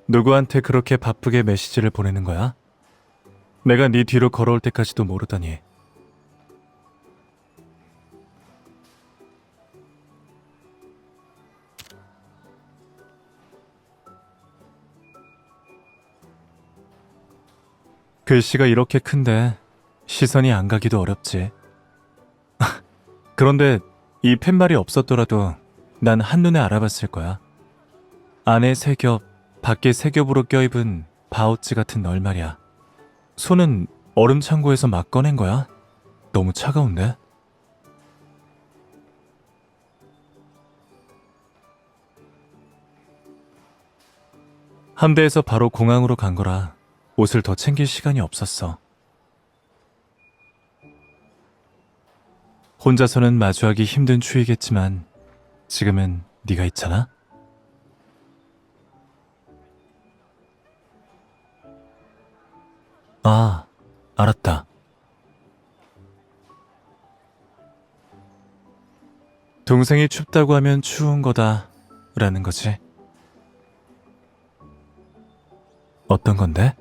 누구한테 그렇게 바쁘게 메시지를 보내는 거야? 내가 네 뒤로 걸어올 때까지도 모르다니. 글씨가 이렇게 큰데 시선이 안 가기도 어렵지. 그런데 이 팻말이 없었더라도 난 한눈에 알아봤을 거야. 안에 세 겹, 밖에 세 겹으로 껴입은 바우치 같은 널 말이야. 손은 얼음 창고에서 막 꺼낸 거야? 너무 차가운데? 함대에서 바로 공항으로 간 거라 옷을 더 챙길 시간이 없었어. 혼자서는 마주하기 힘든 추위겠지만 지금은 네가 있잖아? 아, 알았다. 동생이 춥다고 하면 추운 거다 라는 거지. 어떤 건데?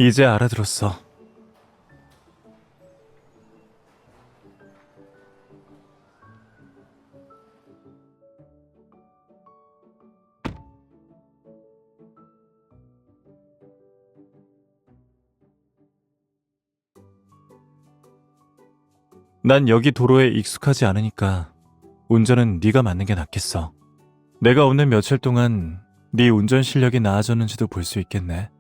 이제 알아들었어. 난 여기 도로에 익숙하지 않으니까 운전은 네가 맡는 게 낫겠어. 내가 없는 며칠 동안 네 운전 실력이 나아졌는지도 볼 수 있겠네.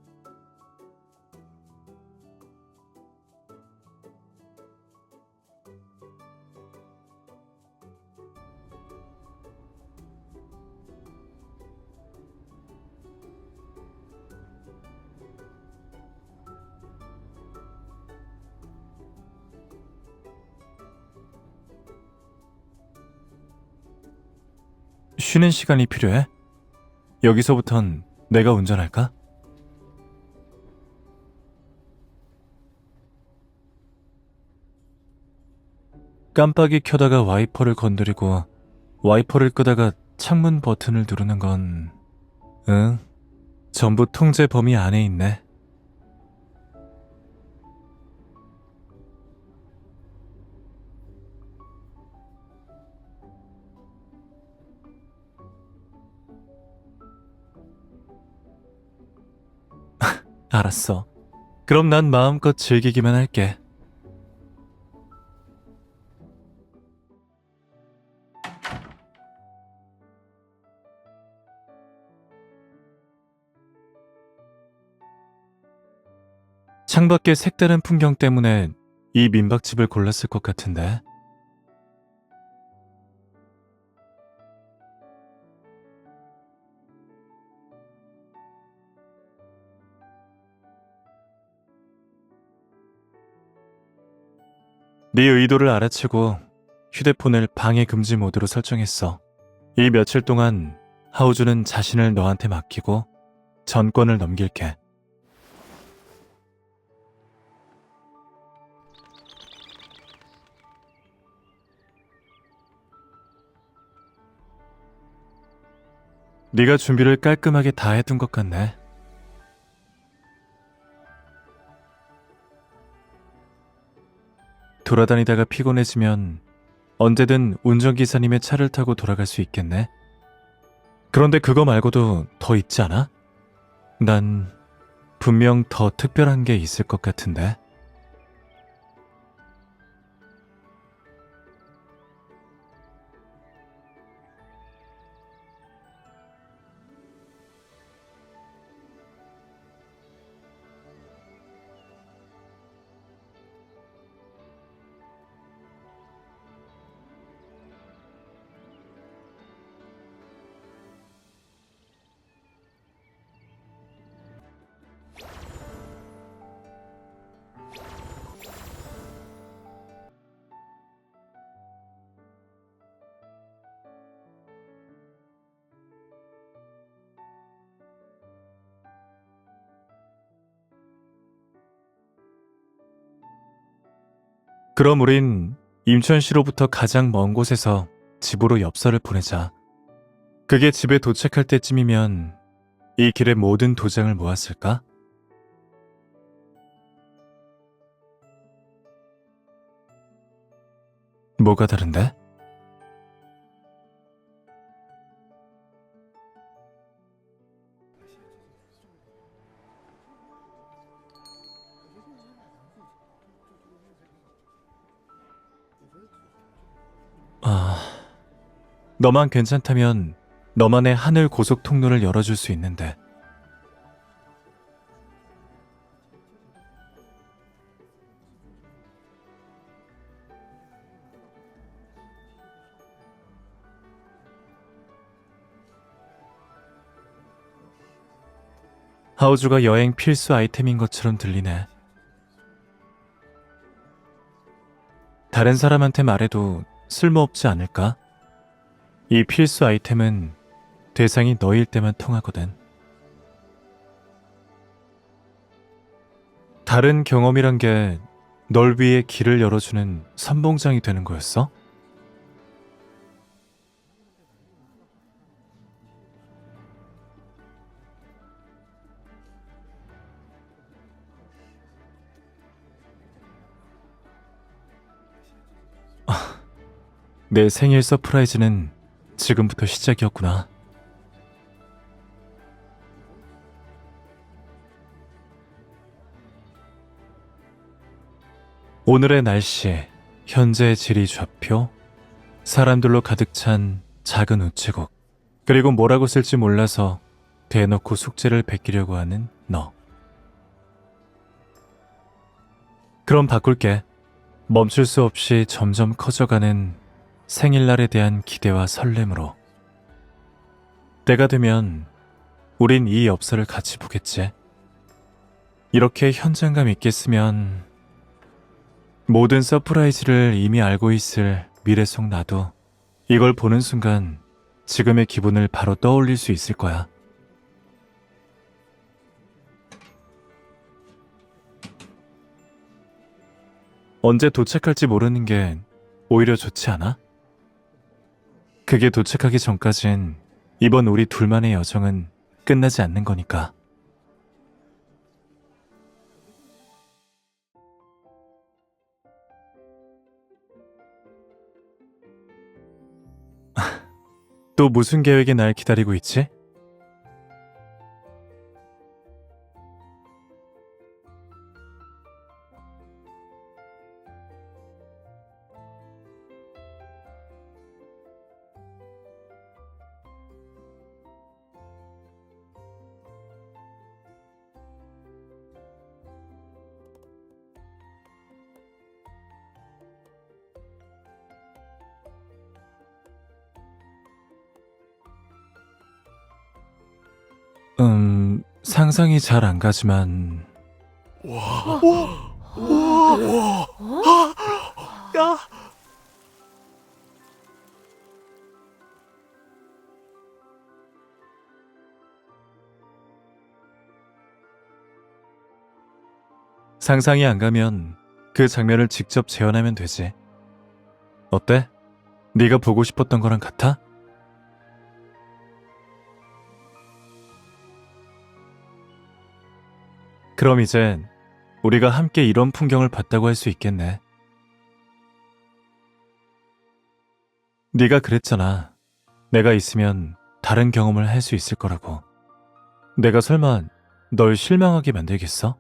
쉬는 시간이 필요해? 여기서부턴 내가 운전할까? 깜빡이 켜다가 와이퍼를 건드리고 와이퍼를 끄다가 창문 버튼을 누르는 건... 응, 전부 통제 범위 안에 있네. 알았어. 그럼 난 마음껏 즐기기만 할게. 창밖의 색다른 풍경 때문에 이 민박집을 골랐을 것 같은데. 네 의도를 알아채고 휴대폰을 방해 금지 모드로 설정했어. 이 며칠 동안 하우주는 자신을 너한테 맡기고 전권을 넘길게. 네가 준비를 깔끔하게 다 해둔 것 같네. 돌아다니다가 피곤해지면 언제든 운전기사님의 차를 타고 돌아갈 수 있겠네. 그런데 그거 말고도 더 있지 않아? 난 분명 더 특별한 게 있을 것 같은데. 그럼 우린 임천시로부터 가장 먼 곳에서 집으로 엽서를 보내자. 그게 집에 도착할 때쯤이면 이 길의 모든 도장을 모았을까? 뭐가 다른데? 너만 괜찮다면 너만의 하늘 고속 통로를 열어줄 수 있는데. 하우주가 여행 필수 아이템인 것처럼 들리네. 다른 사람한테 말해도 쓸모없지 않을까? 이 필수 아이템은 대상이 너일 때만 통하거든. 다른 경험이란 게 널 위해 길을 열어주는 선봉장이 되는 거였어? 내 생일 서프라이즈는 지금부터 시작이었구나. 오늘의 날씨, 현재의 지리 좌표, 사람들로 가득 찬 작은 우체국, 그리고 뭐라고 쓸지 몰라서 대놓고 숙제를 베끼려고 하는 너. 그럼 바꿀게. 멈출 수 없이 점점 커져가는 생일날에 대한 기대와 설렘으로. 때가 되면 우린 이 엽서를 같이 보겠지. 이렇게 현장감 있게 쓰면 모든 서프라이즈를 이미 알고 있을 미래 속 나도 이걸 보는 순간 지금의 기분을 바로 떠올릴 수 있을 거야. 언제 도착할지 모르는 게 오히려 좋지 않아? 그게 도착하기 전까진 이번 우리 둘만의 여정은 끝나지 않는 거니까. 또 무슨 계획이 날 기다리고 있지? 상상이 잘 안 가지만 야! 상상이 안 가면 그 장면을 직접 재현하면 되지. 어때? 네가 보고 싶었던 거랑 같아? 그럼 이젠 우리가 함께 이런 풍경을 봤다고 할 수 있겠네. 네가 그랬잖아. 내가 있으면 다른 경험을 할 수 있을 거라고. 내가 설마 널 실망하게 만들겠어?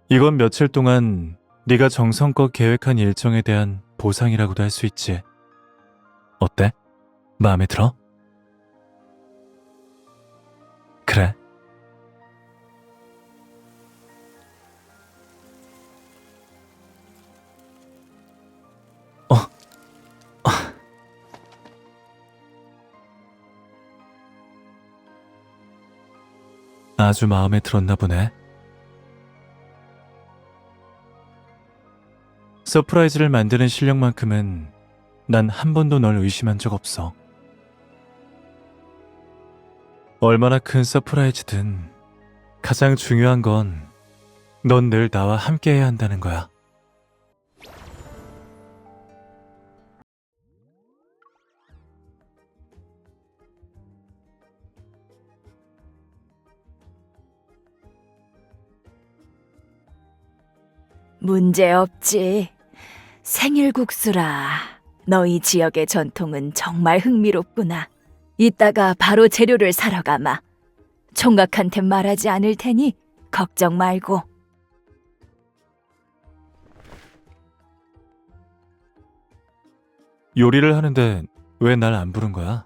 이건 며칠 동안 네가 정성껏 계획한 일정에 대한 보상이라고도 할 수 있지. 어때? 마음에 들어? 그래. 아주 마음에 들었나 보네. 서프라이즈를 만드는 실력만큼은 난 한 번도 널 의심한 적 없어. 얼마나 큰 서프라이즈든 가장 중요한 건 넌 늘 나와 함께 해야 한다는 거야. 문제 없지. 생일국수라. 너희 지역의 전통은 정말 흥미롭구나. 이따가 바로 재료를 사러 가마. 총각한테 말하지 않을 테니 걱정 말고. 요리를 하는데 왜 날 안 부른 거야?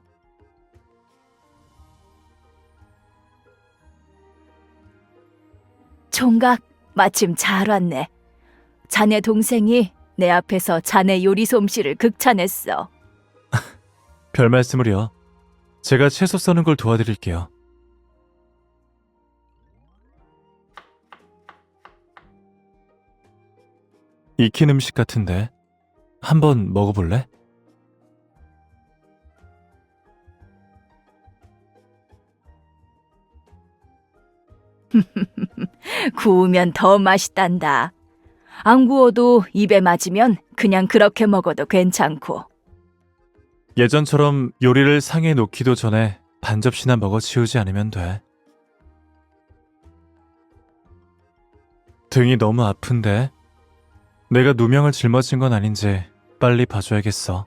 총각, 마침 잘 왔네. 자네 동생이 내 앞에서 자네 요리 솜씨를 극찬했어. 별 말씀을요. 제가 채소 써는 걸 도와드릴게요. 익힌 음식 같은데 한번 먹어볼래? 구우면 더 맛있단다. 안 구워도 입에 맞으면 그냥 그렇게 먹어도 괜찮고. 예전처럼 요리를 상에 놓기도 전에 반 접시나 먹어 치우지 않으면 돼. 등이 너무 아픈데 내가 누명을 짊어진 건 아닌지 빨리 봐줘야겠어.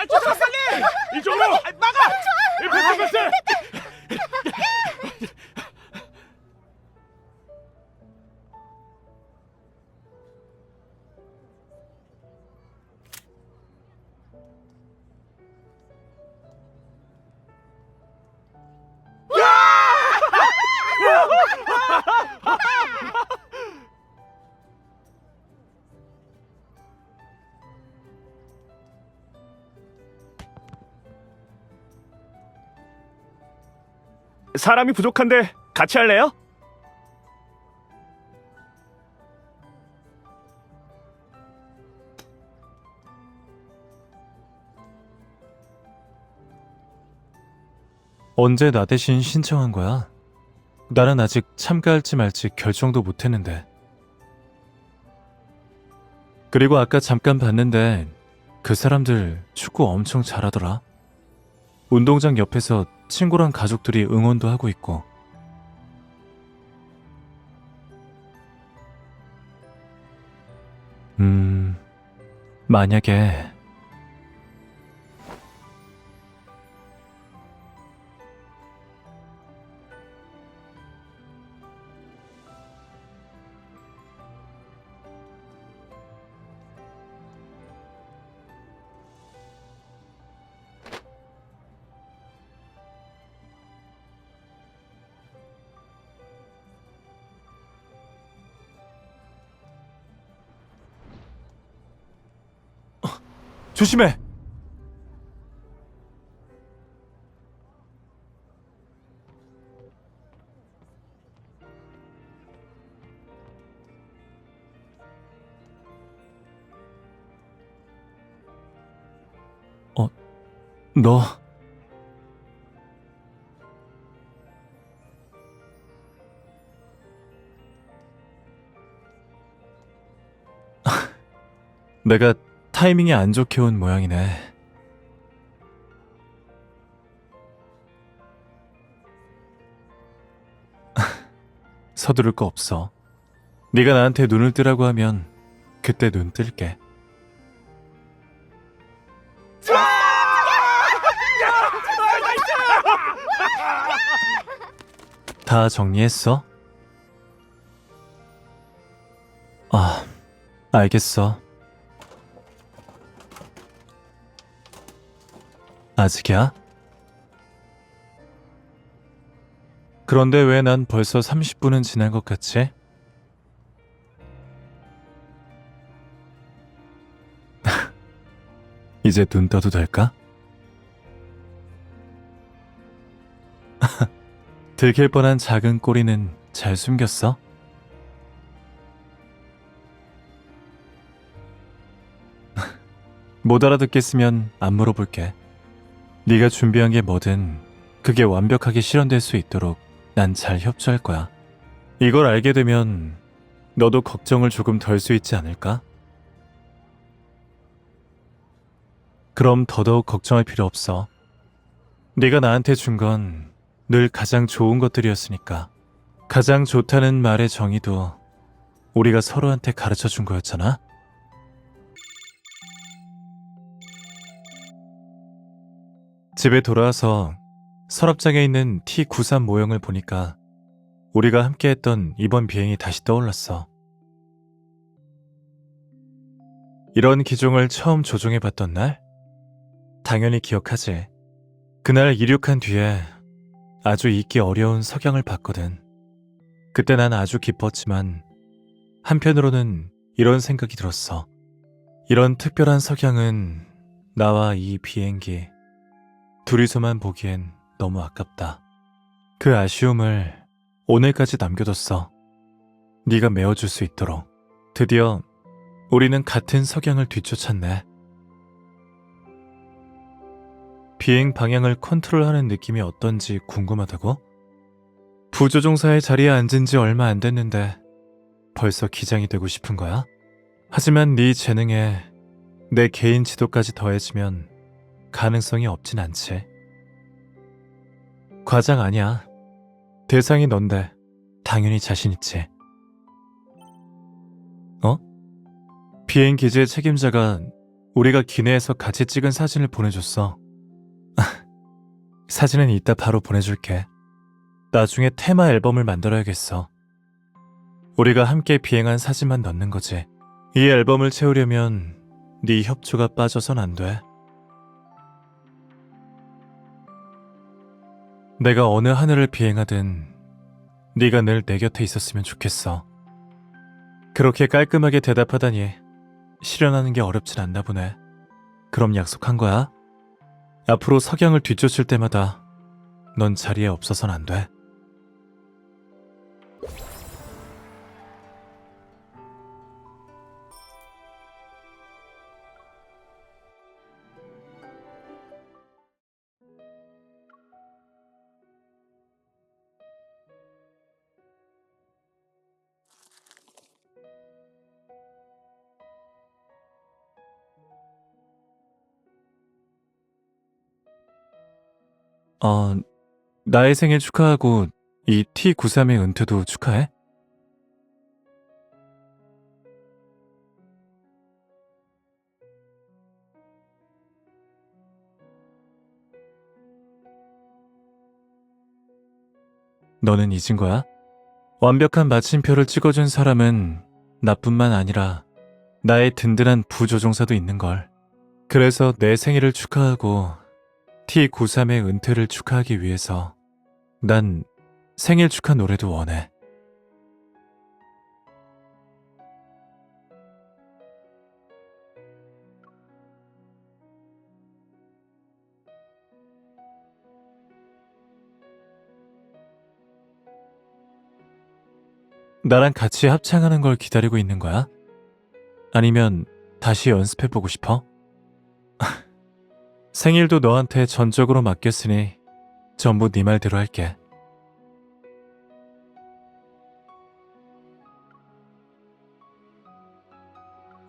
저 박사님! 이쪽으로! 막아! 패스! 사람이 부족한데 같이 할래요? 언제 나 대신 신청한 거야? 나는 아직 참가할지 말지 결정도 못했는데. 그리고 아까 잠깐 봤는데 그 사람들 축구 엄청 잘하더라. 운동장 옆에서 친구랑 가족들이 응원도 하고 있고. 만약에 조심해! 너... 내가 타이밍이 안 좋게 온 모양이네. 서두를 거 없어. 네가 나한테 눈을 뜨라고 하면 그때 눈 뜰게. 다 정리했어? 아, 알겠어. 아직이야? 그런데 왜 난 벌써 30분은 지난 것 같지? 이제 눈 떠도 될까? 들킬 뻔한 작은 꼬리는 잘 숨겼어? 못 알아듣겠으면 안 물어볼게. 네가 준비한 게 뭐든 그게 완벽하게 실현될 수 있도록 난 잘 협조할 거야. 이걸 알게 되면 너도 걱정을 조금 덜 수 있지 않을까? 그럼 더더욱 걱정할 필요 없어. 네가 나한테 준 건 늘 가장 좋은 것들이었으니까. 가장 좋다는 말의 정의도 우리가 서로한테 가르쳐 준 거였잖아. 집에 돌아와서 서랍장에 있는 T93 모형을 보니까 우리가 함께했던 이번 비행이 다시 떠올랐어. 이런 기종을 처음 조종해봤던 날? 당연히 기억하지. 그날 이륙한 뒤에 아주 잊기 어려운 석양을 봤거든. 그때 난 아주 기뻤지만 한편으로는 이런 생각이 들었어. 이런 특별한 석양은 나와 이 비행기 둘이서만 보기엔 너무 아깝다. 그 아쉬움을 오늘까지 남겨뒀어. 네가 메워줄 수 있도록. 드디어 우리는 같은 석양을 뒤쫓았네. 비행 방향을 컨트롤하는 느낌이 어떤지 궁금하다고? 부조종사의 자리에 앉은 지 얼마 안 됐는데 벌써 기장이 되고 싶은 거야? 하지만 네 재능에 내 개인 지도까지 더해지면 가능성이 없진 않지. 과장 아니야. 대상이 넌데 당연히 자신 있지. 어? 비행 기지의 책임자가 우리가 기내에서 같이 찍은 사진을 보내줬어. 사진은 이따 바로 보내줄게. 나중에 테마 앨범을 만들어야겠어. 우리가 함께 비행한 사진만 넣는 거지. 이 앨범을 채우려면 네 협조가 빠져선 안 돼. 내가 어느 하늘을 비행하든 네가 늘 내 곁에 있었으면 좋겠어. 그렇게 깔끔하게 대답하다니 실현하는 게 어렵진 않나 보네. 그럼 약속한 거야? 앞으로 석양을 뒤쫓을 때마다 넌 자리에 없어선 안 돼. 나의 생일 축하하고 이 T93의 은퇴도 축하해? 너는 잊은 거야? 완벽한 마침표를 찍어준 사람은 나뿐만 아니라 나의 든든한 부조종사도 있는걸. 그래서 내 생일을 축하하고 T93의 은퇴를 축하하기 위해서 난 생일 축하 노래도 원해. 나랑 같이 합창하는 걸 기다리고 있는 거야? 아니면 다시 연습해보고 싶어? 생일도 너한테 전적으로 맡겼으니 전부 네 말대로 할게.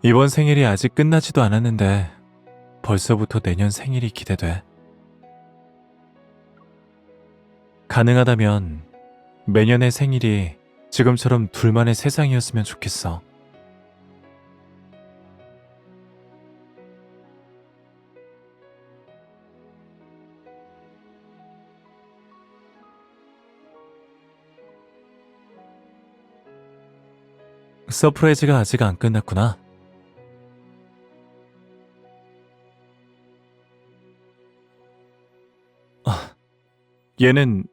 이번 생일이 아직 끝나지도 않았는데 벌써부터 내년 생일이 기대돼. 가능하다면 매년의 생일이 지금처럼 둘만의 세상이었으면 좋겠어. 서프라이즈가 아직 안 끝났구나. 얘는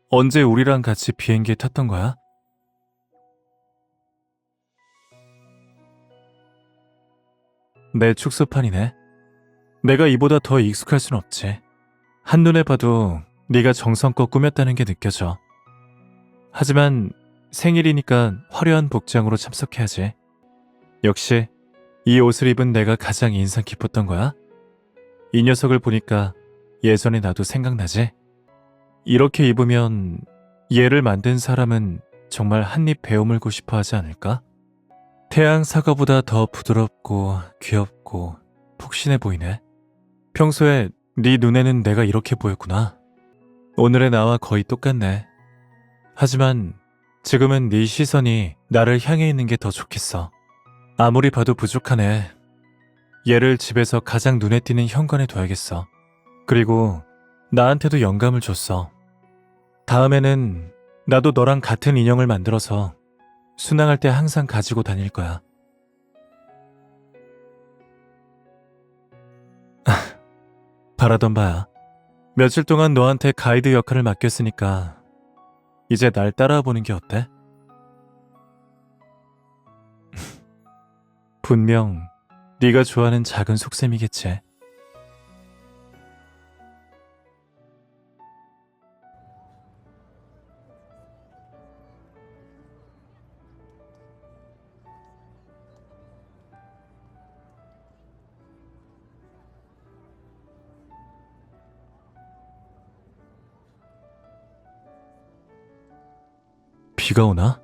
언제 우리랑 같이 비행기에 탔던 거야? 내 축소판이네. 내가 이보다 더 익숙할 순 없지. 한눈에 봐도 네가 정성껏 꾸몄다는 게 느껴져. 하지만 생일이니까 화려한 복장으로 참석해야지. 역시 이 옷을 입은 내가 가장 인상 깊었던 거야? 이 녀석을 보니까 예전에 나도 생각나지? 이렇게 입으면 얘를 만든 사람은 정말 한입 베어물고 싶어 하지 않을까? 태양 사과보다 더 부드럽고 귀엽고 폭신해 보이네. 평소에 네 눈에는 내가 이렇게 보였구나. 오늘의 나와 거의 똑같네. 하지만 지금은 네 시선이 나를 향해 있는 게 더 좋겠어. 아무리 봐도 부족하네. 얘를 집에서 가장 눈에 띄는 현관에 둬야겠어. 그리고 나한테도 영감을 줬어. 다음에는 나도 너랑 같은 인형을 만들어서 순항할 때 항상 가지고 다닐 거야. 바라던 바야. 며칠 동안 너한테 가이드 역할을 맡겼으니까 이제 날 따라와 보는 게 어때? 분명 네가 좋아하는 작은 속셈이겠지. 비가 오나?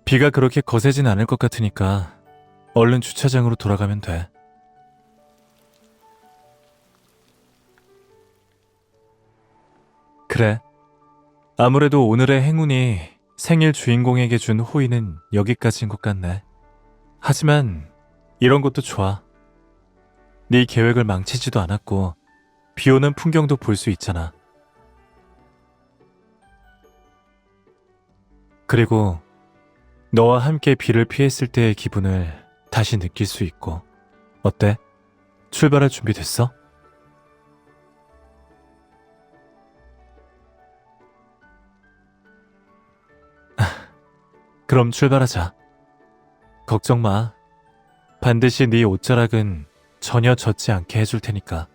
비가 그렇게 거세진 않을 것 같으니까 얼른 주차장으로 돌아가면 돼. 그래. 아무래도 오늘의 행운이 생일 주인공에게 준 호의는 여기까지인 것 같네. 하지만 이런 것도 좋아. 네 계획을 망치지도 않았고 비 오는 풍경도 볼 수 있잖아. 그리고 너와 함께 비를 피했을 때의 기분을 다시 느낄 수 있고. 어때? 출발할 준비 됐어? 그럼 출발하자. 걱정 마. 반드시 네 옷자락은 전혀 젖지 않게 해줄 테니까.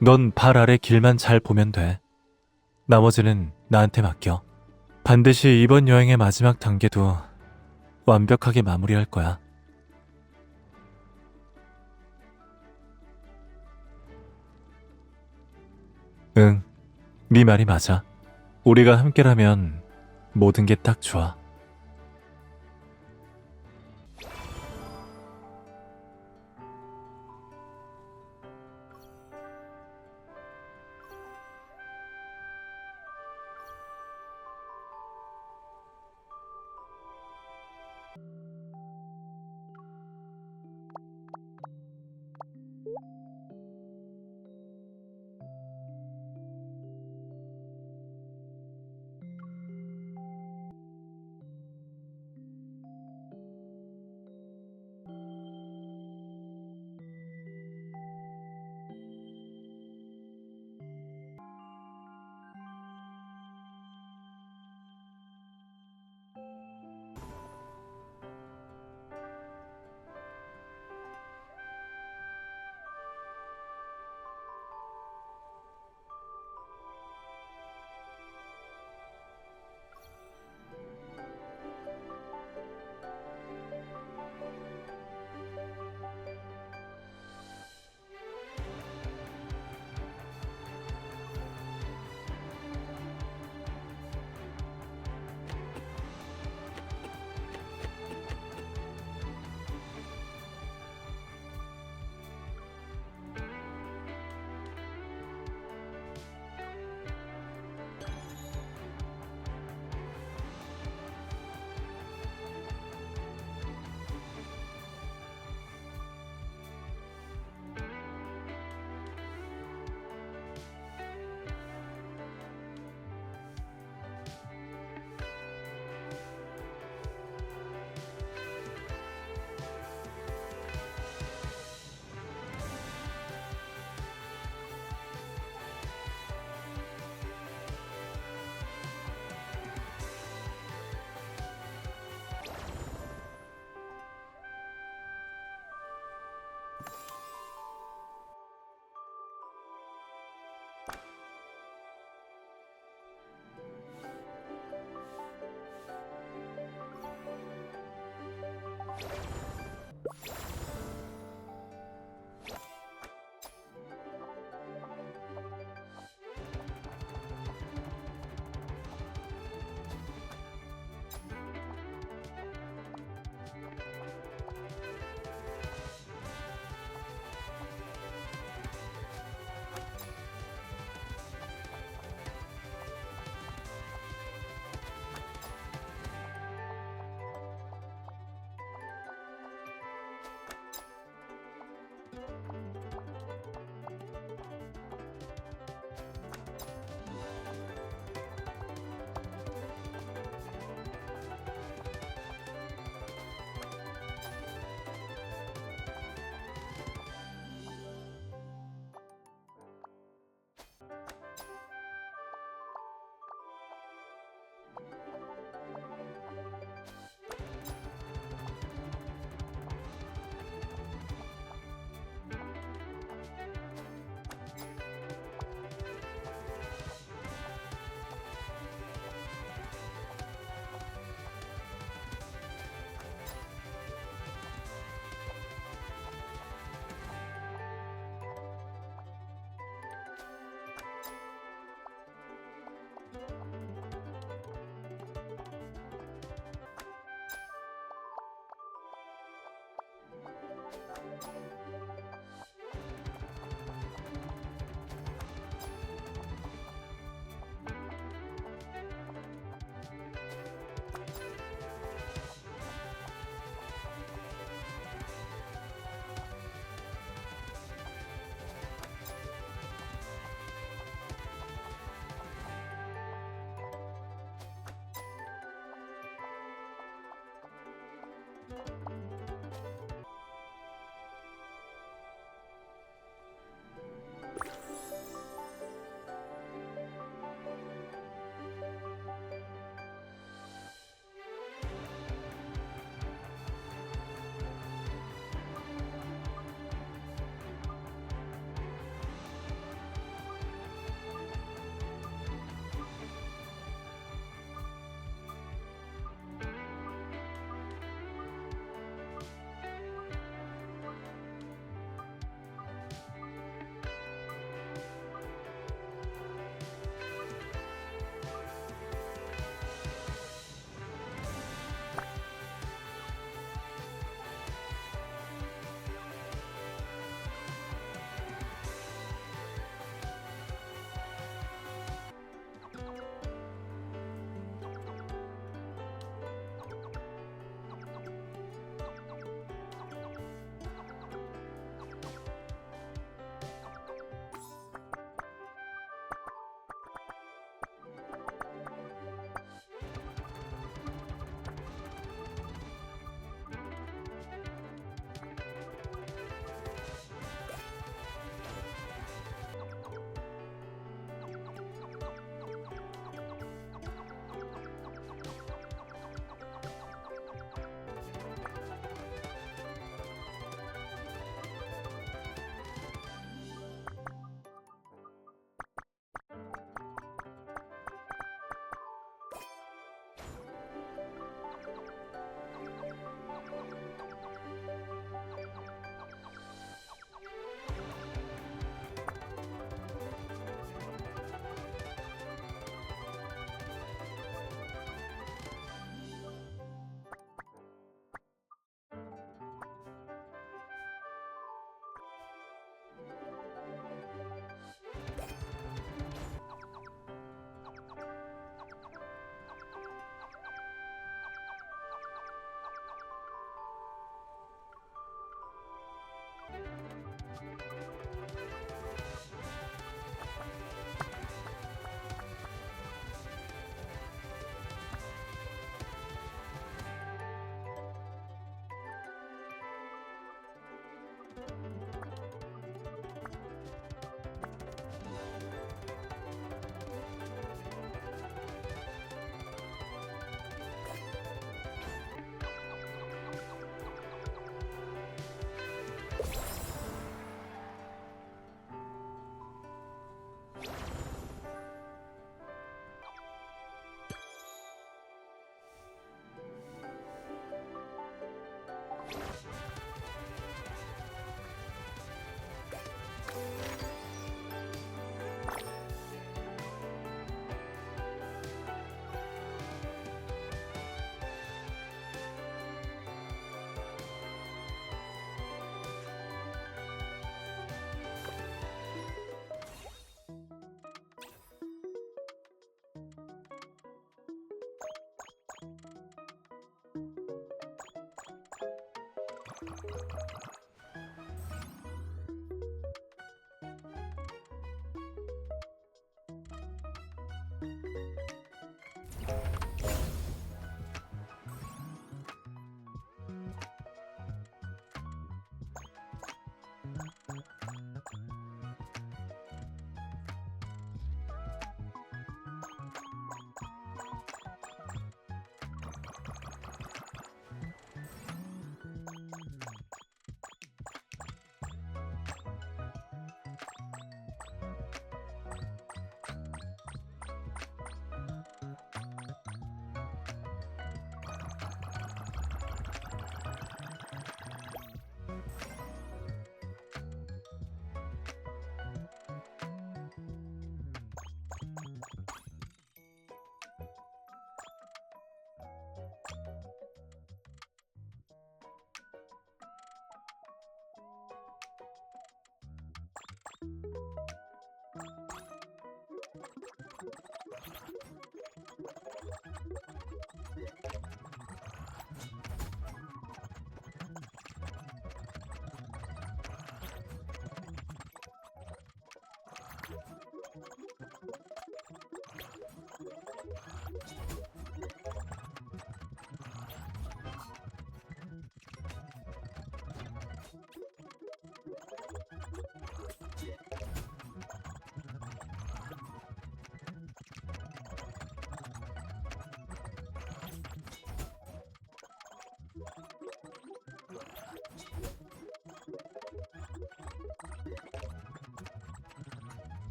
넌 발 아래 길만 잘 보면 돼. 나머지는 나한테 맡겨. 반드시 이번 여행의 마지막 단계도 완벽하게 마무리할 거야. 응, 네 말이 맞아. 우리가 함께라면 모든 게 딱 좋아.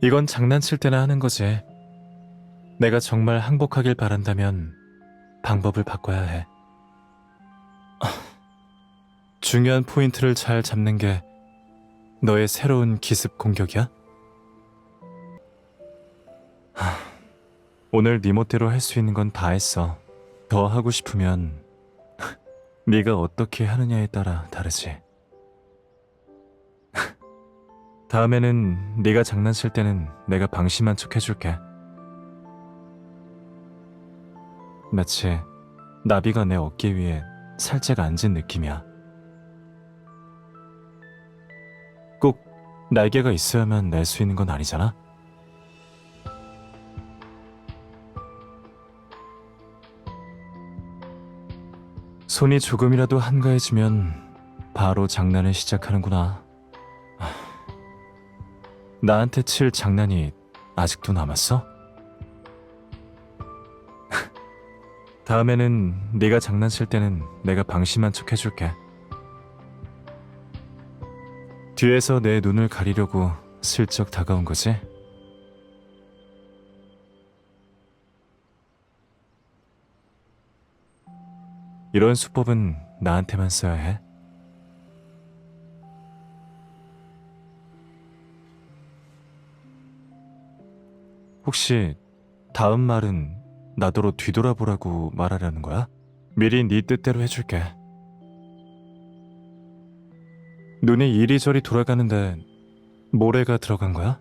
이건 장난칠 때나 하는 거지. 내가 정말 항복하길 바란다면 방법을 바꿔야 해. 중요한 포인트를 잘 잡는 게 너의 새로운 기습 공격이야? 오늘 네 멋대로 할 수 있는 건 다 했어. 더 하고 싶으면 네가 어떻게 하느냐에 따라 다르지. 다음에는 네가 장난칠 때는 내가 방심한 척 해줄게. 마치 나비가 내 어깨 위에 살짝 앉은 느낌이야. 꼭 날개가 있어야만 날 수 있는 건 아니잖아? 손이 조금이라도 한가해지면 바로 장난을 시작하는구나. 나한테 칠 장난이 아직도 남았어? 다음에는 네가 장난칠 때는 내가 방심한 척 해줄게. 뒤에서 내 눈을 가리려고 슬쩍 다가온 거지? 이런 수법은 나한테만 써야 해. 혹시 다음 말은 나더러 뒤돌아보라고 말하려는 거야? 미리 네 뜻대로 해줄게. 눈이 이리저리 돌아가는데 모래가 들어간 거야?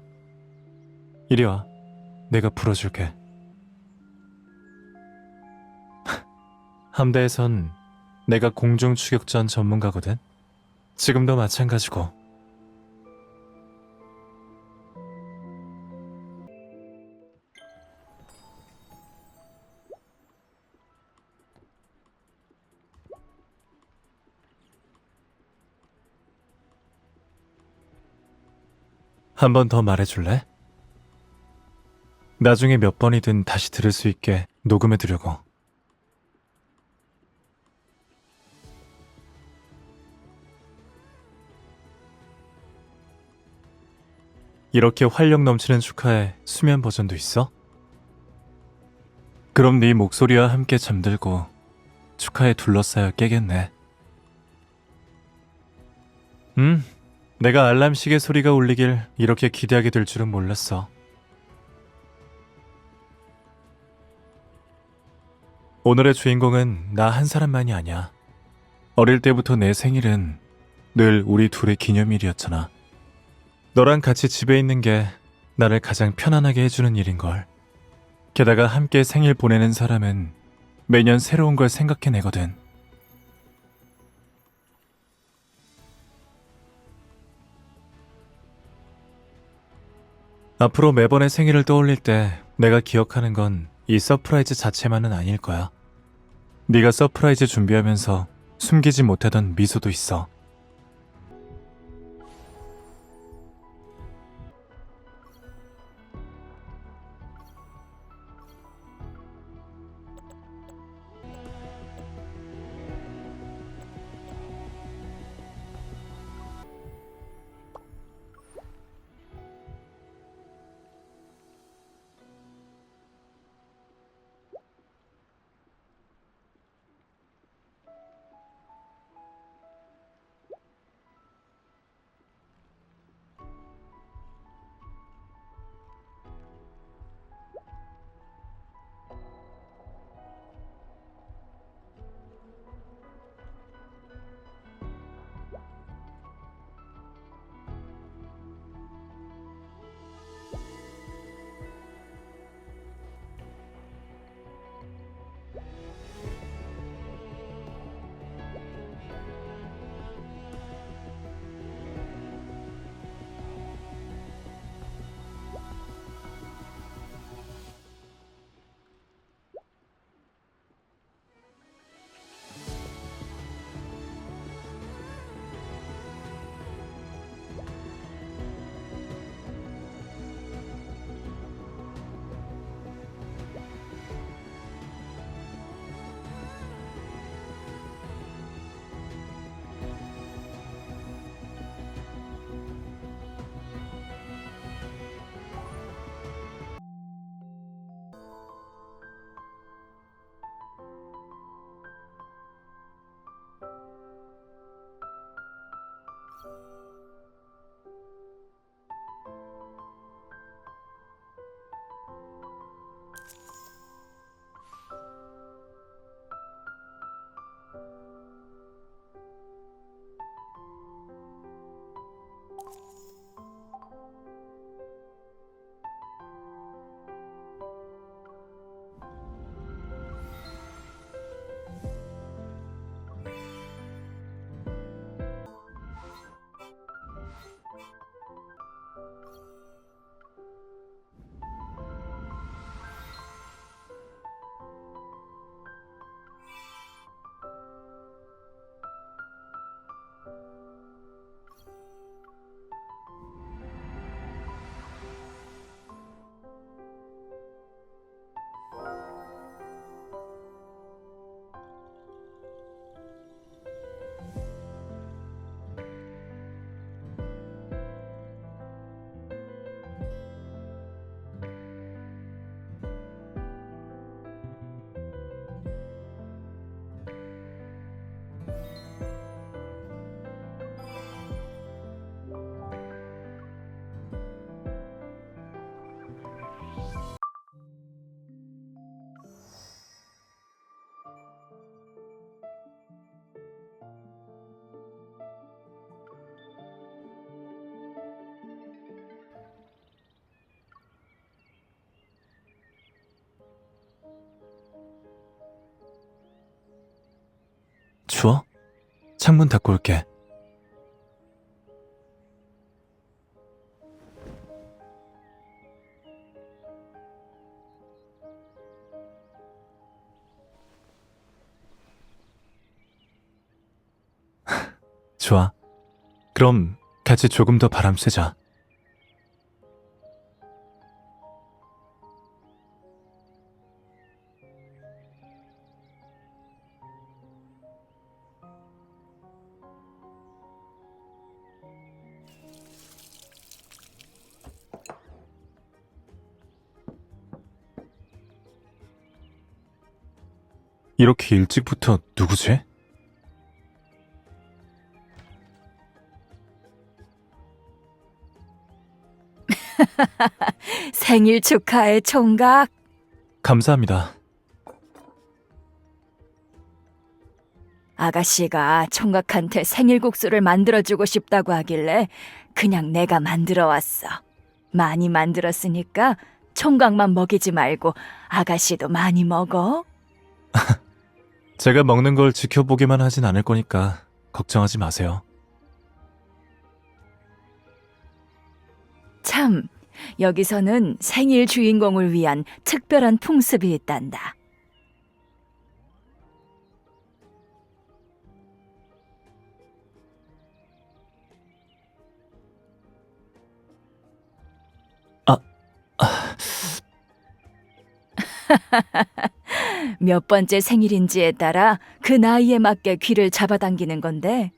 이리 와. 내가 풀어줄게. 함대에선 내가 공중 추격전 전문가거든. 지금도 마찬가지고. 한 번 더 말해줄래? 나중에 몇 번이든 다시 들을 수 있게 녹음해두려고. 이렇게 활력 넘치는 축하에 수면 버전도 있어? 그럼 네 목소리와 함께 잠들고 축하에 둘러싸여 깨겠네. 내가 알람 시계 소리가 울리길 이렇게 기대하게 될 줄은 몰랐어. 오늘의 주인공은 나 한 사람만이 아니야. 어릴 때부터 내 생일은 늘 우리 둘의 기념일이었잖아. 너랑 같이 집에 있는 게 나를 가장 편안하게 해주는 일인걸. 게다가 함께 생일 보내는 사람은 매년 새로운 걸 생각해내거든. 앞으로 매번의 생일을 떠올릴 때 내가 기억하는 건 이 서프라이즈 자체만은 아닐 거야. 네가 서프라이즈 준비하면서 숨기지 못하던 미소도 있어. 추워? 창문 닫고 올게. 좋아. 그럼 같이 조금 더 바람 쐬자. 이렇게 일찍부터 누구지? 생일 축하해, 총각. 감사합니다. 아가씨가 총각한테 생일국수를 만들어주고 싶다고 하길래 그냥 내가 만들어 왔어. 많이 만들었으니까 총각만 먹이지 말고 아가씨도 많이 먹어. 제가 먹는 걸 지켜보기만 하진 않을 거니까 걱정하지 마세요. 참, 여기서는 생일 주인공을 위한 특별한 풍습이 있단다. 몇 번째 생일인지에 따라 그 나이에 맞게 귀를 잡아당기는 건데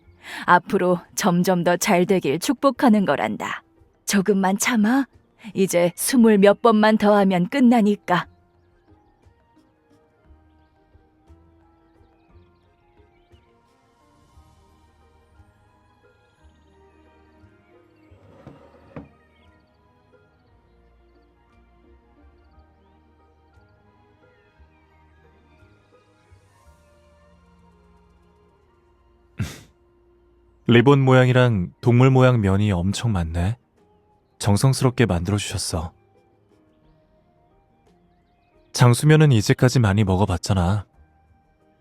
앞으로 점점 더 잘 되길 축복하는 거란다. 조금만 참아. 이제 20 몇 번만 더 하면 끝나니까. 리본 모양이랑 동물 모양 면이 엄청 많네. 정성스럽게 만들어주셨어. 장수면은 이제까지 많이 먹어봤잖아.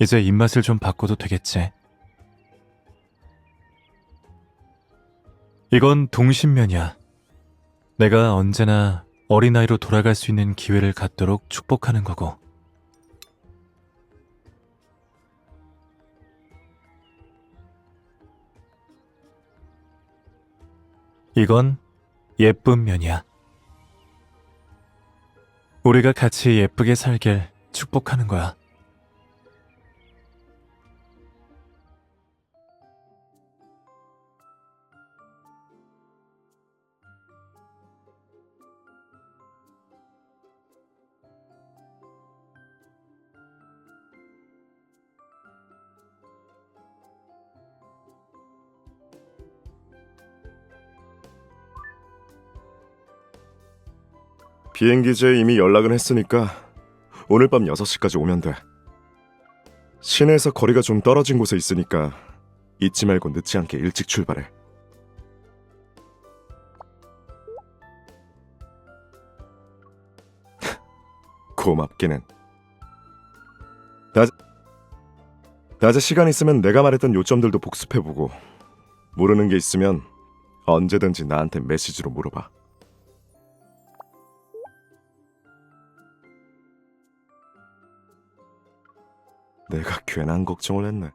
이제 입맛을 좀 바꿔도 되겠지. 이건 동심면이야. 내가 언제나 어린아이로 돌아갈 수 있는 기회를 갖도록 축복하는 거고. 이건 예쁜 면이야. 우리가 같이 예쁘게 살길 축복하는 거야. 비행기제에 이미 연락은 했으니까 오늘 밤 6시까지 오면 돼. 시내에서 거리가 좀 떨어진 곳에 있으니까 잊지 말고 늦지 않게 일찍 출발해. 고맙기는. 낮에 시간 있으면 내가 말했던 요점들도 복습해보고 모르는 게 있으면 언제든지 나한테 메시지로 물어봐. 내가 괜한 걱정을 했네.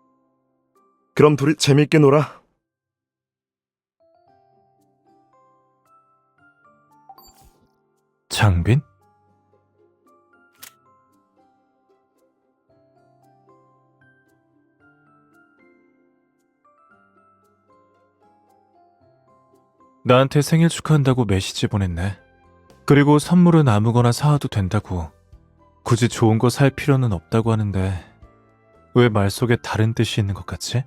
그럼 둘이 재밌게 놀아. 장빈? 나한테 생일 축하한다고 메시지 보냈네. 그리고 선물은 아무거나 사와도 된다고. 굳이 좋은 거 살 필요는 없다고 하는데 왜 말 속에 다른 뜻이 있는 것 같지?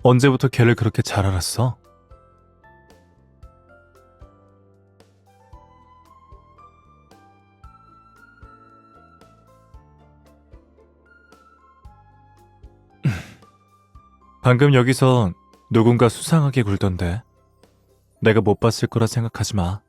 언제부터 걔를 그렇게 잘 알았어? 방금 여기서 누군가 수상하게 굴던데 내가 못 봤을 거라 생각하지 마.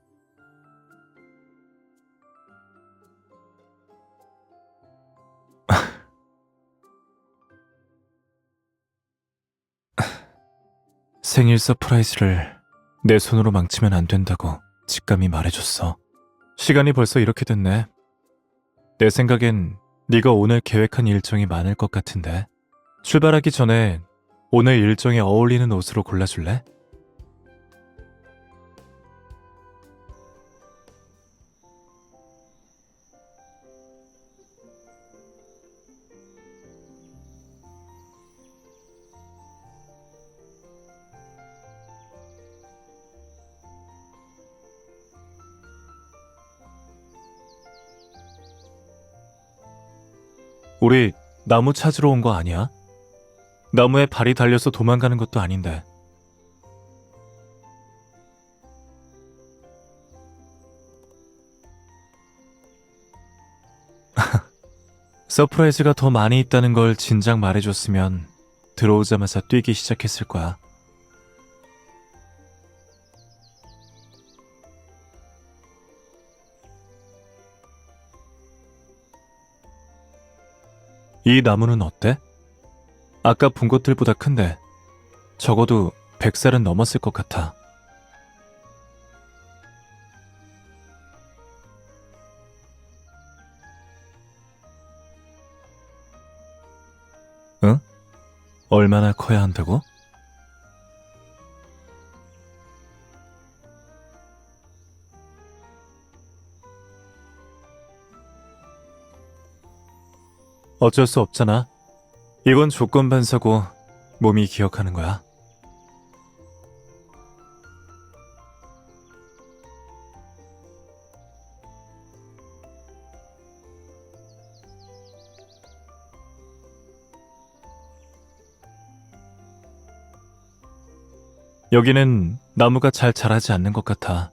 생일 서프라이즈를 내 손으로 망치면 안 된다고 직감이 말해줬어. 시간이 벌써 이렇게 됐네. 내 생각엔 네가 오늘 계획한 일정이 많을 것 같은데 출발하기 전에 오늘 일정에 어울리는 옷으로 골라줄래? 우리 나무 찾으러 온 거 아니야? 나무에 발이 달려서 도망가는 것도 아닌데. 서프라이즈가 더 많이 있다는 걸 진작 말해줬으면 들어오자마자 뛰기 시작했을 거야. 이 나무는 어때? 아까 본 것들보다 큰데 적어도 100살은 넘었을 것 같아. 응? 얼마나 커야 한다고? 어쩔 수 없잖아. 이건 조건 반사고 몸이 기억하는 거야. 여기는 나무가 잘 자라지 않는 것 같아.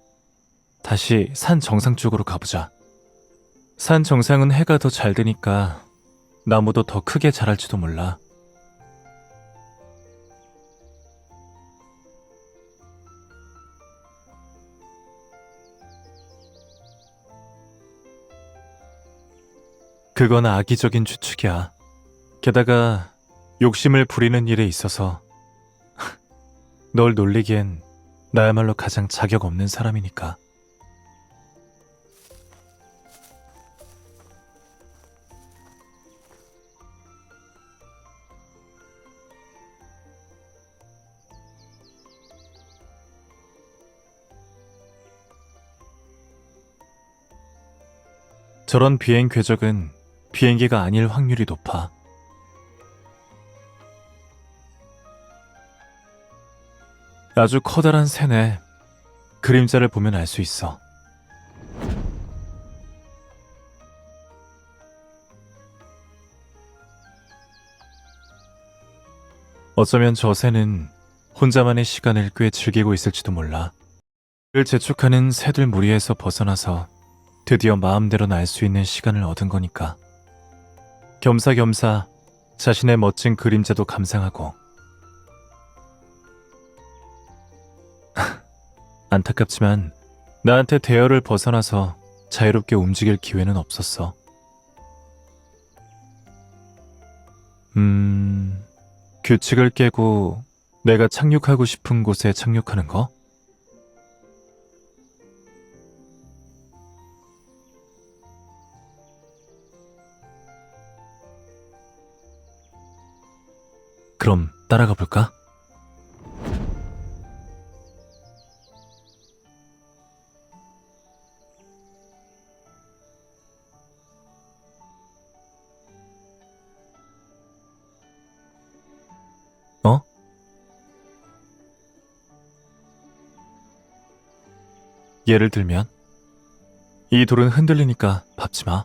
다시 산 정상 쪽으로 가보자. 산 정상은 해가 더 잘 드니까 나무도 더 크게 자랄지도 몰라. 그건 악의적인 추측이야. 게다가 욕심을 부리는 일에 있어서 널 놀리기엔 나야말로 가장 자격 없는 사람이니까. 저런 비행 궤적은 비행기가 아닐 확률이 높아. 아주 커다란 새네. 그림자를 보면 알 수 있어. 어쩌면 저 새는 혼자만의 시간을 꽤 즐기고 있을지도 몰라. 그를 재촉하는 새들 무리에서 벗어나서 드디어 마음대로 날 수 있는 시간을 얻은 거니까. 겸사겸사 자신의 멋진 그림자도 감상하고. 안타깝지만 나한테 대열을 벗어나서 자유롭게 움직일 기회는 없었어. 규칙을 깨고 내가 착륙하고 싶은 곳에 착륙하는 거? 그럼 따라가 볼까? 어? 예를 들면 이 돌은 흔들리니까 밟지 마.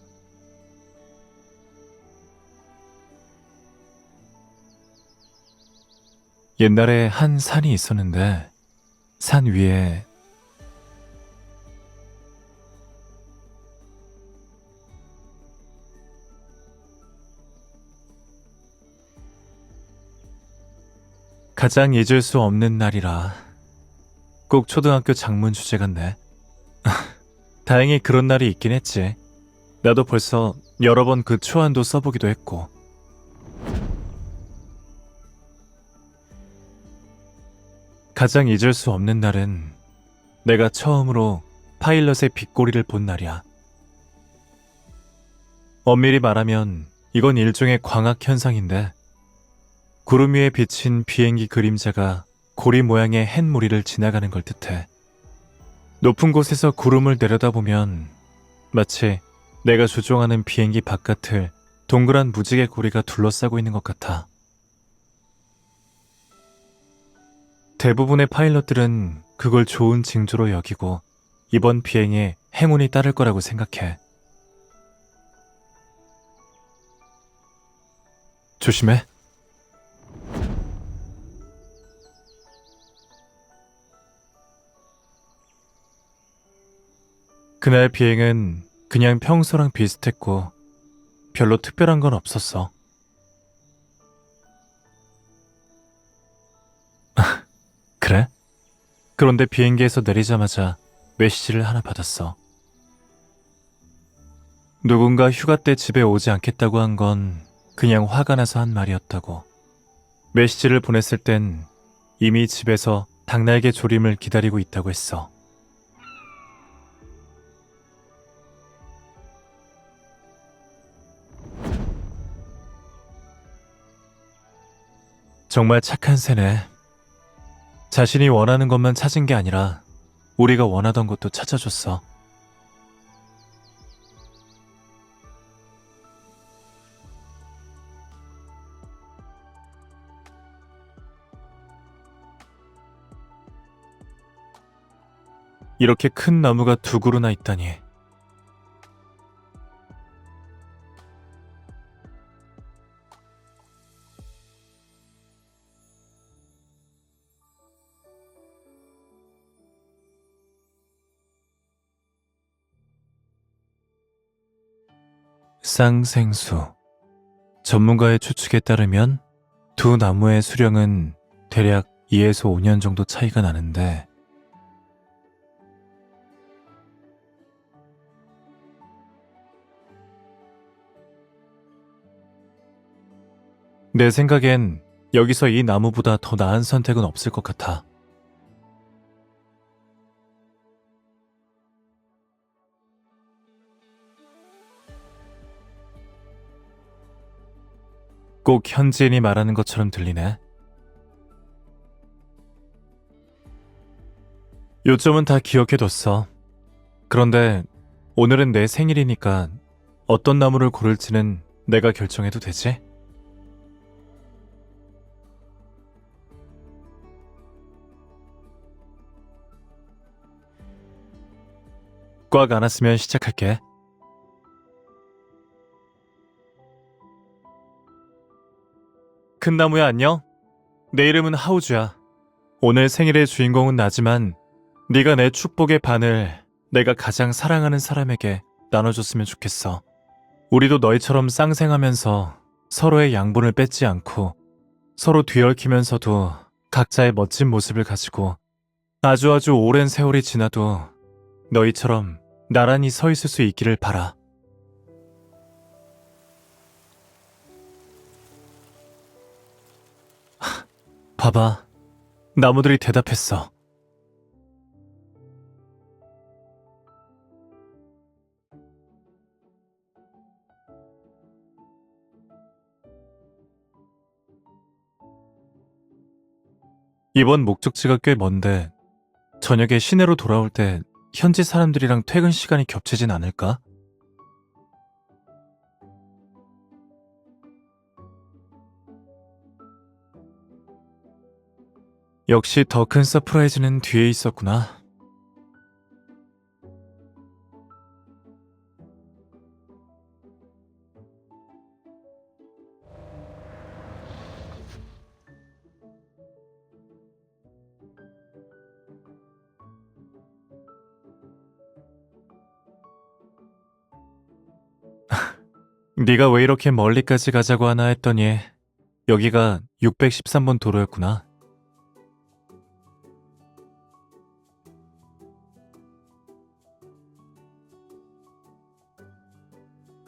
옛날에 한 산이 있었는데 산 위에 가장 잊을 수 없는 날이라. 꼭 초등학교 작문 주제 같네. 다행히 그런 날이 있긴 했지. 나도 벌써 여러 번 그 초안도 써보기도 했고. 가장 잊을 수 없는 날은 내가 처음으로 파일럿의 빗꼬리를 본 날이야. 엄밀히 말하면 이건 일종의 광학 현상인데, 구름 위에 비친 비행기 그림자가 고리 모양의 햇무리를 지나가는 걸 뜻해. 높은 곳에서 구름을 내려다보면 마치 내가 조종하는 비행기 바깥을 동그란 무지개 고리가 둘러싸고 있는 것 같아. 대부분의 파일럿들은 그걸 좋은 징조로 여기고 이번 비행에 행운이 따를 거라고 생각해. 조심해. 그날 비행은 그냥 평소랑 비슷했고 별로 특별한 건 없었어. 그래? 그런데 비행기에서 내리자마자 메시지를 하나 받았어. 누군가 휴가 때 집에 오지 않겠다고 한 건 그냥 화가 나서 한 말이었다고. 메시지를 보냈을 땐 이미 집에서 닭날개 조림을 기다리고 있다고 했어. 정말 착한 새네. 자신이 원하는 것만 찾은 게 아니라 우리가 원하던 것도 찾아줬어. 이렇게 큰 나무가 두 그루나 있다니. 쌍생수. 전문가의 추측에 따르면 두 나무의 수령은 대략 2에서 5년 정도 차이가 나는데 내 생각엔 여기서 이 나무보다 더 나은 선택은 없을 것 같아. 꼭 현지인이 말하는 것처럼 들리네. 요점은 다 기억해뒀어. 그런데 오늘은 내 생일이니까 어떤 나무를 고를지는 내가 결정해도 되지? 꽉 안았으면 시작할게. 큰 나무야, 안녕? 내 이름은 하우주야. 오늘 생일의 주인공은 나지만 네가 내 축복의 반을 내가 가장 사랑하는 사람에게 나눠줬으면 좋겠어. 우리도 너희처럼 쌍생하면서 서로의 양분을 뺏지 않고 서로 뒤얽히면서도 각자의 멋진 모습을 가지고 아주 오랜 세월이 지나도 너희처럼 나란히 서 있을 수 있기를 바라. 봐봐. 나무들이 대답했어. 이번 목적지가 꽤 먼데 저녁에 시내로 돌아올 때 현지 사람들이랑 퇴근 시간이 겹치진 않을까? 역시 더 큰 서프라이즈는 뒤에 있었구나. 네가 왜 이렇게 멀리까지 가자고 하나 했더니 여기가 613번 도로였구나.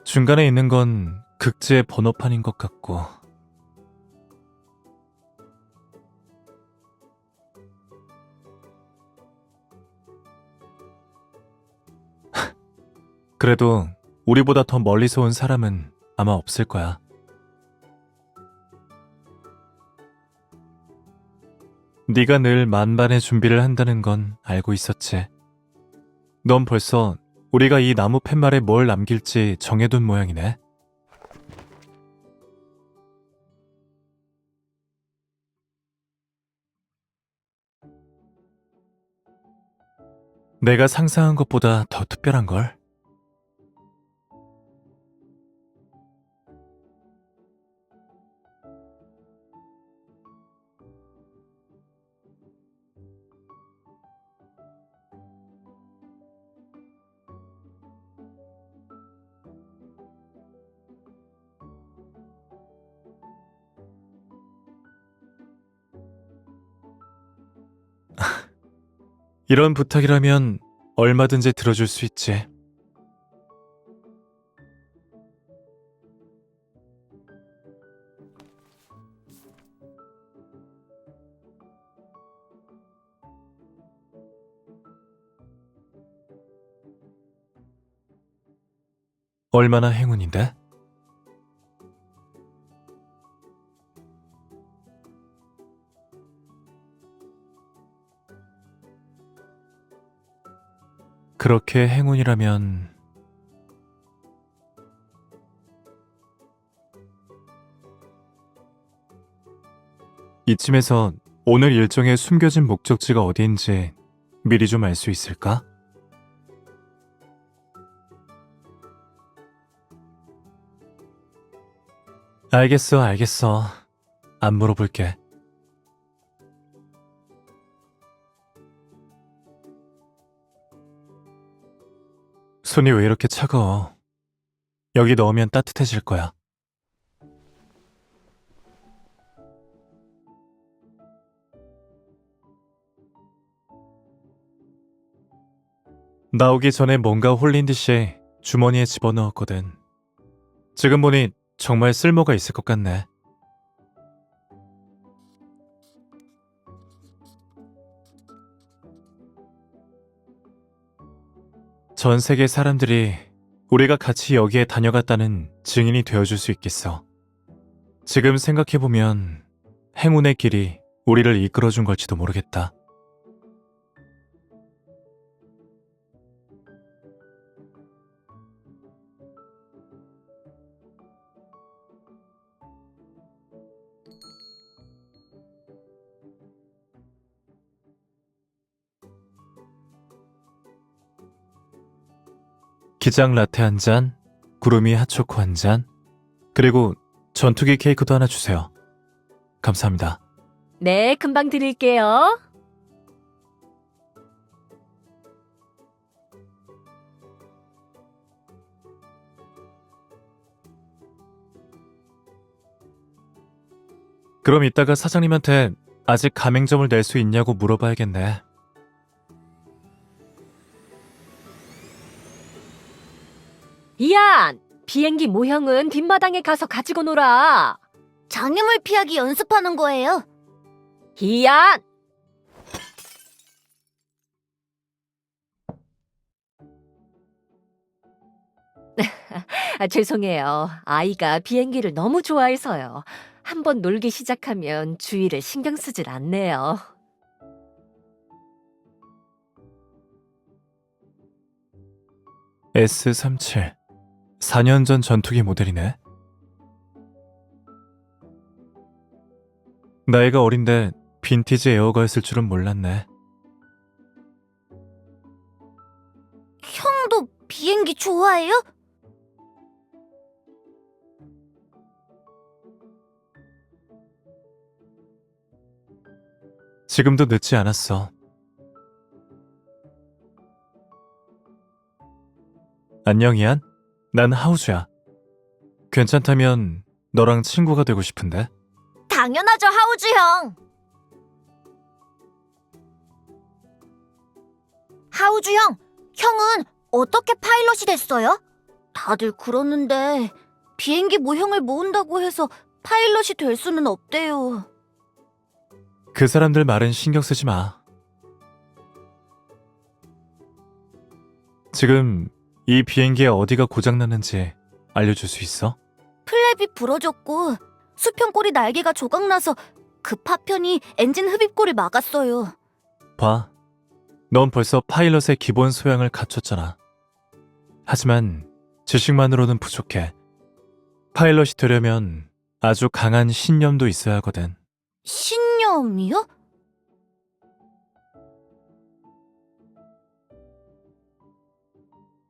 중간에 있는 건 극지의 번호판인 것 같고 그래도 우리보다 더 멀리서 온 사람은 아마 없을 거야. 네가 늘 만반의 준비를 한다는 건 알고 있었지. 넌 벌써 우리가 이 나무 팻말에 뭘 남길지 정해둔 모양이네. 내가 상상한 것보다 더 특별한걸? 이런 부탁이라면 얼마든지 들어줄 수 있지. 얼마나 행운인데? 그렇게 행운이라면 이쯤에서 오늘 일정의 숨겨진 목적지가 어디인지 미리 좀 알 수 있을까? 알겠어. 안 물어볼게. 손이 왜 이렇게 차가워? 여기 넣으면 따뜻해질 거야. 나오기 전에 뭔가 홀린 듯이 주머니에 집어넣었거든. 지금 보니 정말 쓸모가 있을 것 같네. 전 세계 사람들이 우리가 같이 여기에 다녀갔다는 증인이 되어줄 수 있겠어. 지금 생각해보면 행운의 길이 우리를 이끌어준 걸지도 모르겠다. 기장 라테 한 잔, 구름이 핫초코 한 잔, 그리고 전투기 케이크도 하나 주세요. 감사합니다. 네, 금방 드릴게요. 그럼 이따가 사장님한테 아직 가맹점을 낼 수 있냐고 물어봐야겠네. 이안! 비행기 모형은 뒷마당에 가서 가지고 놀아. 장애물 피하기 연습하는 거예요. 이안! 죄송해요. 아이가 비행기를 너무 좋아해서요. 한번 놀기 시작하면 주의를 신경 쓰질 않네요. S37 4년 전 전투기 모델이네. 나이가 어린데 빈티지 에어가였을 줄은 몰랐네. 형도 비행기 좋아해요? 지금도 늦지 않았어. 안녕 이안, 난 하우주야. 괜찮다면 너랑 친구가 되고 싶은데. 당연하죠, 하우즈 형. 하우즈 형, 형은 어떻게 파일럿이 됐어요? 다들 그러는데 비행기 모형을 모은다고 해서 파일럿이 될 수는 없대요. 그 사람들 말은 신경 쓰지 마. 지금 이 비행기의 어디가 고장났는지 알려줄 수 있어? 플랩이 부러졌고 수평골이 날개가 조각나서 그 파편이 엔진 흡입골을 막았어요. 봐. 넌 벌써 파일럿의 기본 소양을 갖췄잖아. 하지만 지식만으로는 부족해. 파일럿이 되려면 아주 강한 신념도 있어야 하거든. 신념이요?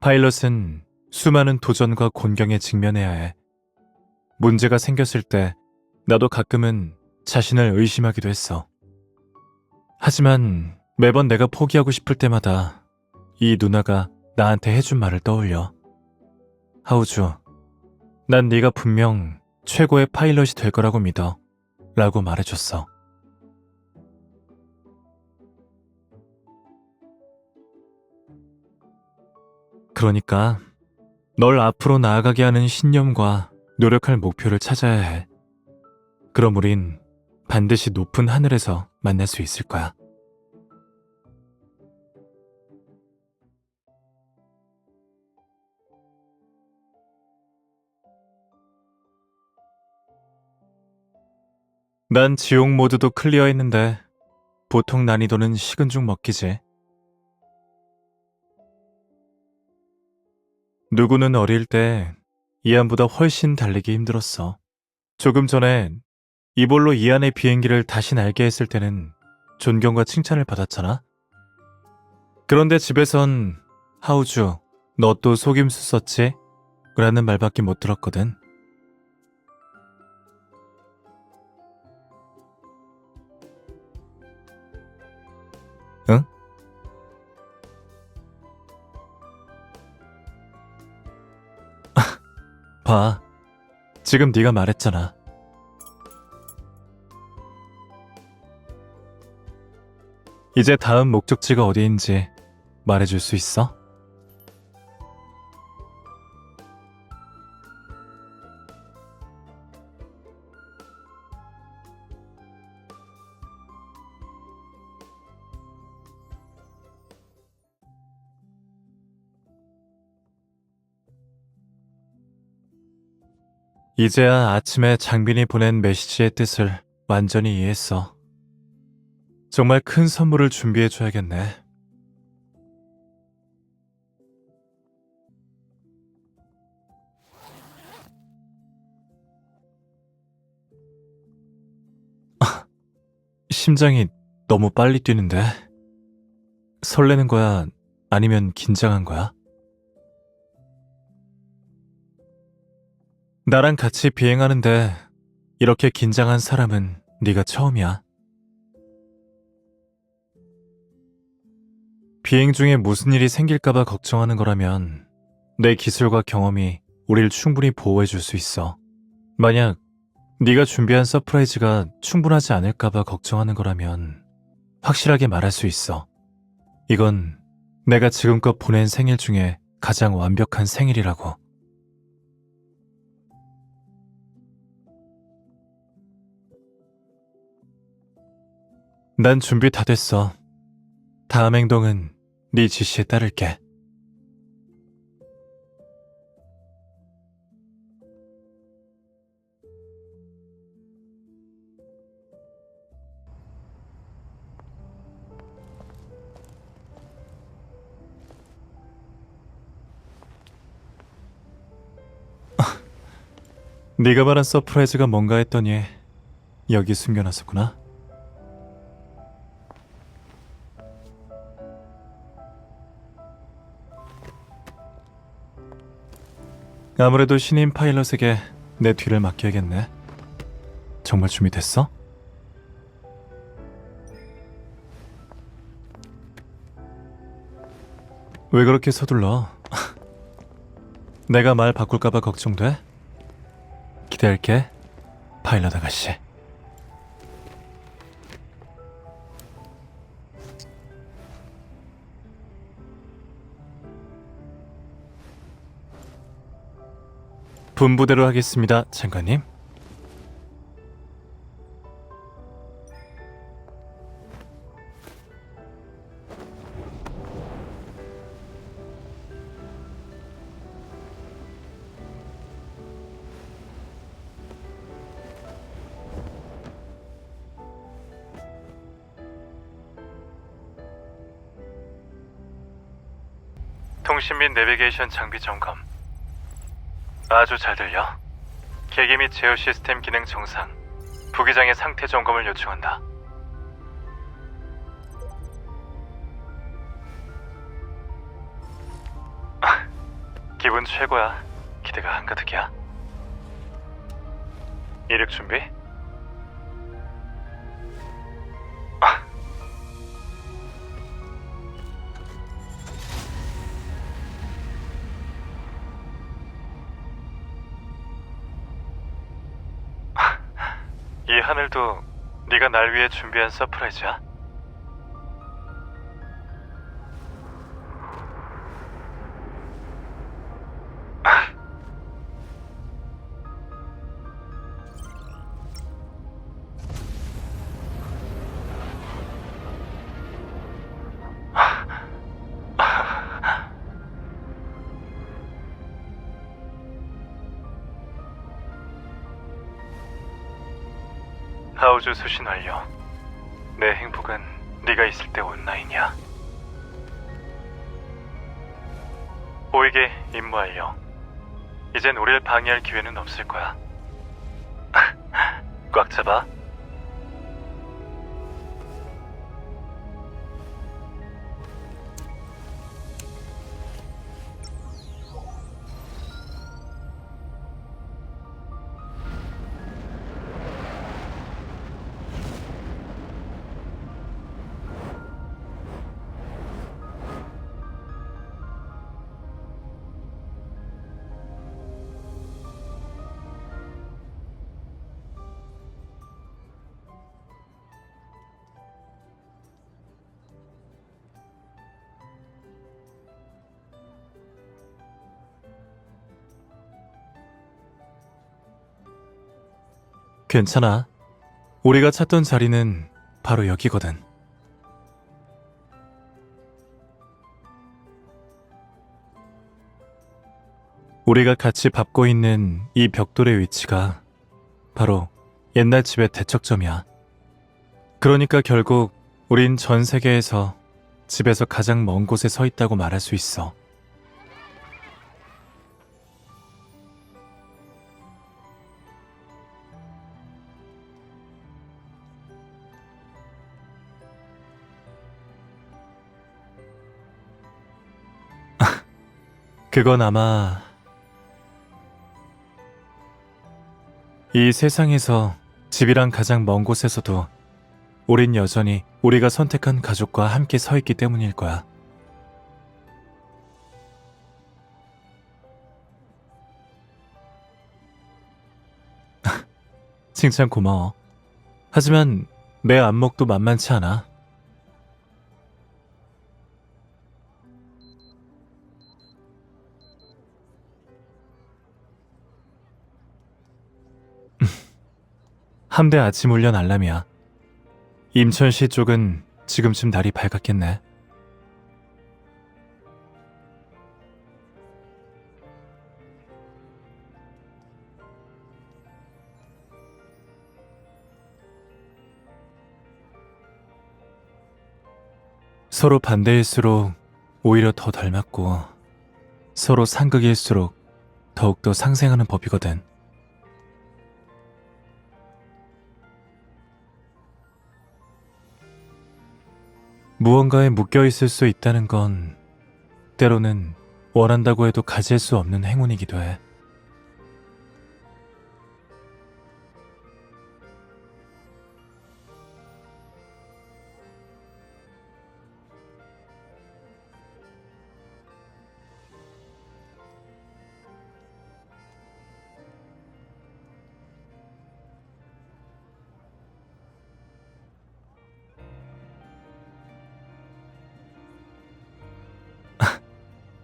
파일럿은 수많은 도전과 곤경에 직면해야 해. 문제가 생겼을 때 나도 가끔은 자신을 의심하기도 했어. 하지만 매번 내가 포기하고 싶을 때마다 이 누나가 나한테 해준 말을 떠올려. 하우주, 난 네가 분명 최고의 파일럿이 될 거라고 믿어. 라고 말해줬어. 그러니까 널 앞으로 나아가게 하는 신념과 노력할 목표를 찾아야 해. 그럼 우린 반드시 높은 하늘에서 만날 수 있을 거야. 난 지옥 모드도 클리어했는데 보통 난이도는 식은 죽 먹기지. 누구는 어릴 때 이안보다 훨씬 달리기 힘들었어. 조금 전에 이볼로 이안의 비행기를 다시 날게 했을 때는 존경과 칭찬을 받았잖아. 그런데 집에선 하우주, 너 또 속임수 썼지? 라는 말밖에 못 들었거든. 응? 봐. 지금 네가 말했잖아. 이제 다음 목적지가 어디인지 말해줄 수 있어? 이제야 아침에 장빈이 보낸 메시지의 뜻을 완전히 이해했어. 정말 큰 선물을 준비해줘야겠네. 심장이 너무 빨리 뛰는데. 설레는 거야? 아니면 긴장한 거야? 나랑 같이 비행하는데 이렇게 긴장한 사람은 네가 처음이야. 비행 중에 무슨 일이 생길까봐 걱정하는 거라면 내 기술과 경험이 우릴 충분히 보호해줄 수 있어. 만약 네가 준비한 서프라이즈가 충분하지 않을까봐 걱정하는 거라면 확실하게 말할 수 있어. 이건 내가 지금껏 보낸 생일 중에 가장 완벽한 생일이라고. 난 준비 다 됐어. 다음 행동은 네 지시에 따를게. 네가 말한 서프라이즈가 뭔가 했더니 여기 숨겨놨었구나. 아무래도 신인 파일럿에게 내 뒤를 맡겨야겠네. 정말 준비됐어? 왜 그렇게 서둘러? 내가 말 바꿀까봐 걱정돼? 기대할게, 파일럿 아가씨. 분부대로 하겠습니다, 장관님. 통신 및 내비게이션 장비 점검. 아주 잘 들려. 계기 및 제어 시스템 기능 정상. 부기장의 상태 점검을 요청한다. 기분 최고야. 기대가 한가득이야. 이륙 준비? 이 하늘도 네가 날 위해 준비한 서프라이즈야? 하우즈 수신 완료. 내 행복은 네가 있을 때 온라인이야. 보이게 임무 완료. 이젠 우리를 방해할 기회는 없을 거야. 꽉 잡아. 괜찮아. 우리가 찾던 자리는 바로 여기거든. 우리가 같이 밟고 있는 이 벽돌의 위치가 바로 옛날 집의 대척점이야. 그러니까 결국 우린 전 세계에서 집에서 가장 먼 곳에 서 있다고 말할 수 있어. 그건 아마 이 세상에서 집이랑 가장 먼 곳에서도 우린 여전히 우리가 선택한 가족과 함께 서 있기 때문일 거야. 칭찬 고마워. 하지만 내 안목도 만만치 않아. 함대 아침 훈련 알람이야. 임천시 쪽은 지금쯤 날이 밝았겠네. 서로 반대일수록 오히려 더 닮았고, 서로 상극일수록 더욱더 상생하는 법이거든. 무언가에 묶여있을 수 있다는 건 때로는 원한다고 해도 가질 수 없는 행운이기도 해.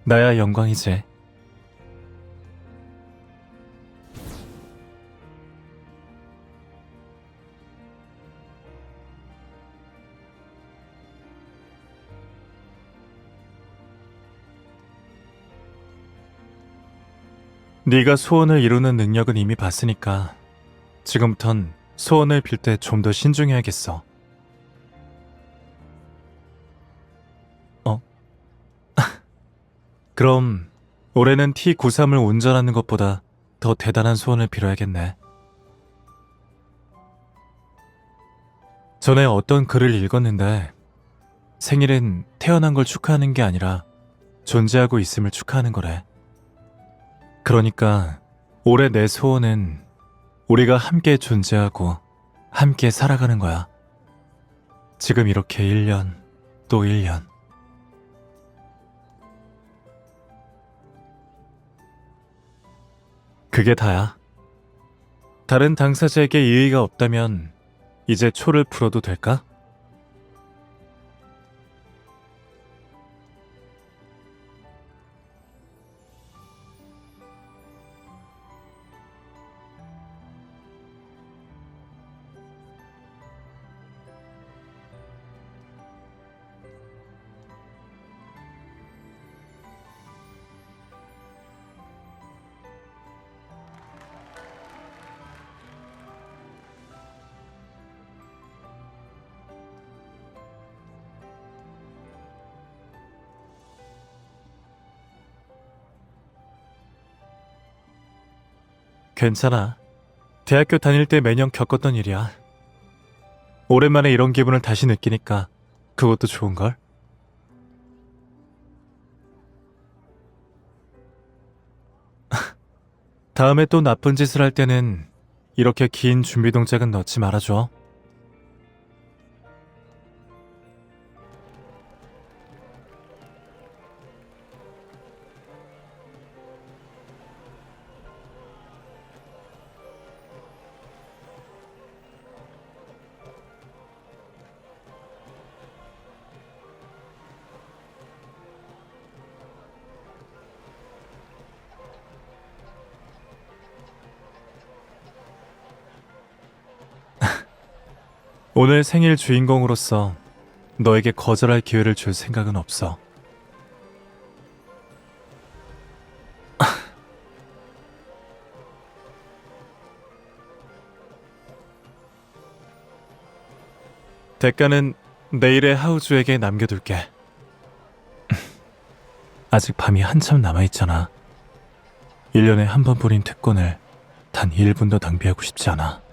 나야 영광이지. 네가 소원을 이루는 능력은 이미 봤으니까 지금부턴 소원을 빌 때 좀 더 신중해야겠어. 그럼 올해는 T93을 운전하는 것보다 더 대단한 소원을 빌어야겠네. 전에 어떤 글을 읽었는데 생일은 태어난 걸 축하하는 게 아니라 존재하고 있음을 축하하는 거래. 그러니까 올해 내 소원은 우리가 함께 존재하고 함께 살아가는 거야. 지금 이렇게 1년 또 1년. 그게 다야. 다른 당사자에게 이의가 없다면 이제 초를 풀어도 될까? 괜찮아. 대학교 다닐 때 매년 겪었던 일이야. 오랜만에 이런 기분을 다시 느끼니까 그것도 좋은걸? 다음에 또 나쁜 짓을 할 때는 이렇게 긴 준비 동작은 넣지 말아줘. 오늘 생일 주인공으로서 너에게 거절할 기회를 줄 생각은 없어. 대가는 내일의 하우주에게 남겨둘게. 아직 밤이 한참 남아있잖아. 1년에 한 번뿐인 특권을 단 1분도 낭비하고 싶지 않아.